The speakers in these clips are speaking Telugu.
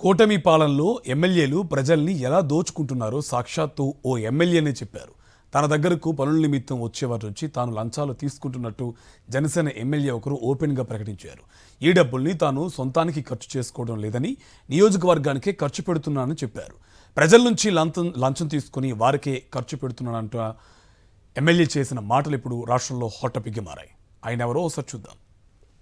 కూటమి పాలనలో ఎమ్మెల్యేలు ప్రజల్ని ఎలా దోచుకుంటున్నారో సాక్షాత్తు ఓ ఎమ్మెల్యేనే చెప్పారు. తన దగ్గరకు పనుల నిమిత్తం వచ్చేవారి నుంచి తాను లంచాలు తీసుకుంటున్నట్టు జనసేన ఎమ్మెల్యే ఒకరు ఓపెన్గా ప్రకటించారు. ఈ డబ్బుల్ని తాను సొంతానికి ఖర్చు చేసుకోవడం లేదని, నియోజకవర్గానికే ఖర్చు పెడుతున్నానని చెప్పారు. ప్రజల నుంచి లంచం తీసుకుని వారికే ఖర్చు పెడుతున్నానంట ఎమ్మెల్యే చేసిన మాటలు ఇప్పుడు రాష్ట్రంలో హాట్ టాపిక్గా మారాయి. ఆయన ఎవరో ఒకసారి చూద్దాం.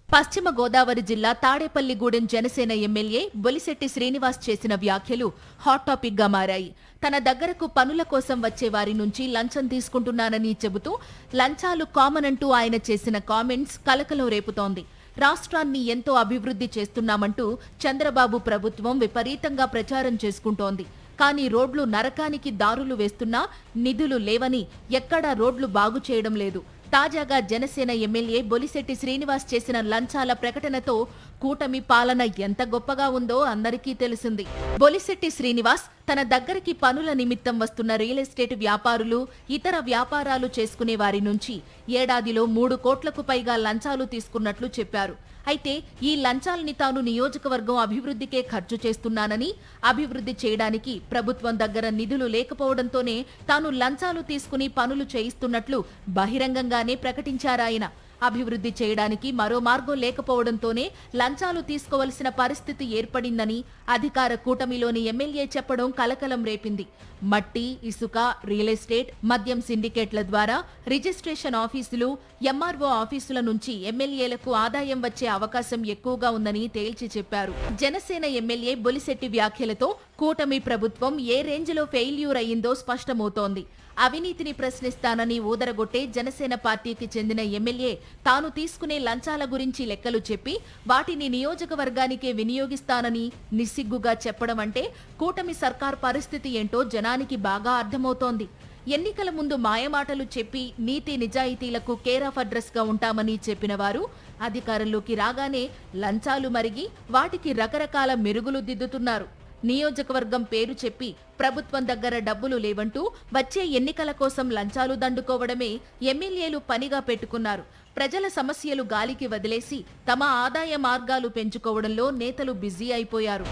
పశ్చిమ గోదావరి జిల్లా తాడేపల్లిగూడెం జనసేన ఎమ్మెల్యే బొలిశెట్టి శ్రీనివాస్ చేసిన వ్యాఖ్యలు హాట్ టాపిక్ గా మారాయి. తన దగ్గరకు పనుల కోసం వచ్చే వారి నుంచి లంచం తీసుకుంటున్నానని చెబుతూ లంచాలు కామన్ అంటూ ఆయన చేసిన కామెంట్స్ కలకలం రేపుతోంది. రాష్ట్రాన్ని ఎంతో అభివృద్ధి చేస్తున్నామంటూ చంద్రబాబు ప్రభుత్వం విపరీతంగా ప్రచారం చేసుకుంటోంది. కానీ రోడ్లు నరకానికి దారులు వేస్తున్నా నిధులు లేవని, ఎక్కడా రోడ్లు బాగు చేయడం లేదు. తాజాగా జనసేన ఎమ్మెల్యే బొలిశెట్టి శ్రీనివాస్ చేసిన లంచాల ప్రకటనతో కూటమి పాలన ఎంత గొప్పగా ఉందో అందరికీ తెలిసింది. బొలిశెట్టి శ్రీనివాస్ తన దగ్గరికి పనుల నిమిత్తం వస్తున్న రియల్ ఎస్టేట్ వ్యాపారులు, ఇతర వ్యాపారాలు చేసుకునే వారి నుంచి ఏడాదిలో 3 కోట్లకు పైగా లంచాలు తీసుకున్నట్లు చెప్పారు. అయితే ఈ లంచాల్ని తాను నియోజకవర్గం అభివృద్ధికే ఖర్చు చేస్తున్నానని, అభివృద్ధి చేయడానికి ప్రభుత్వం దగ్గర నిధులు లేకపోవడంతోనే తాను లంచాలు తీసుకుని పనులు చేయిస్తున్నట్లు బహిరంగంగానే ప్రకటించారాయన. అభివృద్ధి చేయడానికి మరో మార్గం లేకపోవడంతోనే లంచాలు తీసుకోవలసిన పరిస్థితి ఏర్పడిందని అధికార కూటమిలోని ఎమ్మెల్యే చెప్పడం కలకలం రేపింది. మట్టి, ఇసుక, రియల్ ఎస్టేట్, మద్యం సిండికేట్ల ద్వారా రిజిస్ట్రేషన్ ఆఫీసులు, ఎంఆర్ఓ ఆఫీసుల నుంచి ఎమ్మెల్యేలకు ఆదాయం వచ్చే అవకాశం ఎక్కువగా ఉందని తేల్చి చెప్పారు. జనసేన ఎమ్మెల్యే బొలిశెట్టి వ్యాఖ్యలతో కూటమి ప్రభుత్వం ఏ రేంజ్లో ఫెయిల్యూర్ అయ్యిందో స్పష్టమవుతోంది. అవినీతిని ప్రశ్నిస్తానని ఊదరగొట్టే జనసేన పార్టీకి చెందిన ఎమ్మెల్యే తాను తీసుకునే లంచాల గురించి లెక్కలు చెప్పి వాటిని నియోజకవర్గానికే వినియోగిస్తానని నిస్సిగ్గుగా చెప్పడం అంటే కూటమి సర్కార్ పరిస్థితి ఏంటో జనానికి బాగా అర్థమవుతోంది. ఎన్నికల ముందు మాయమాటలు చెప్పి నీతి నిజాయితీలకు కేర్ ఆఫ్ అడ్రస్ గా ఉంటామని చెప్పిన వారు అధికారంలోకి రాగానే లంచాలు మరిగి వాటికి రకరకాల మెరుగులు దిద్దుతున్నారు. నియోజకవర్గం పేరు చెప్పి ప్రభుత్వం దగ్గర డబ్బులు లేవంటూ వచ్చే ఎన్నికల కోసం లంచాలు దండుకోవడమే ఎమ్మెల్యేలు పనిగా పెట్టుకున్నారు. ప్రజల సమస్యలు గాలికి వదిలేసి తమ ఆదాయ మార్గాలు పెంచుకోవడంలో నేతలు బిజీ అయిపోయారు.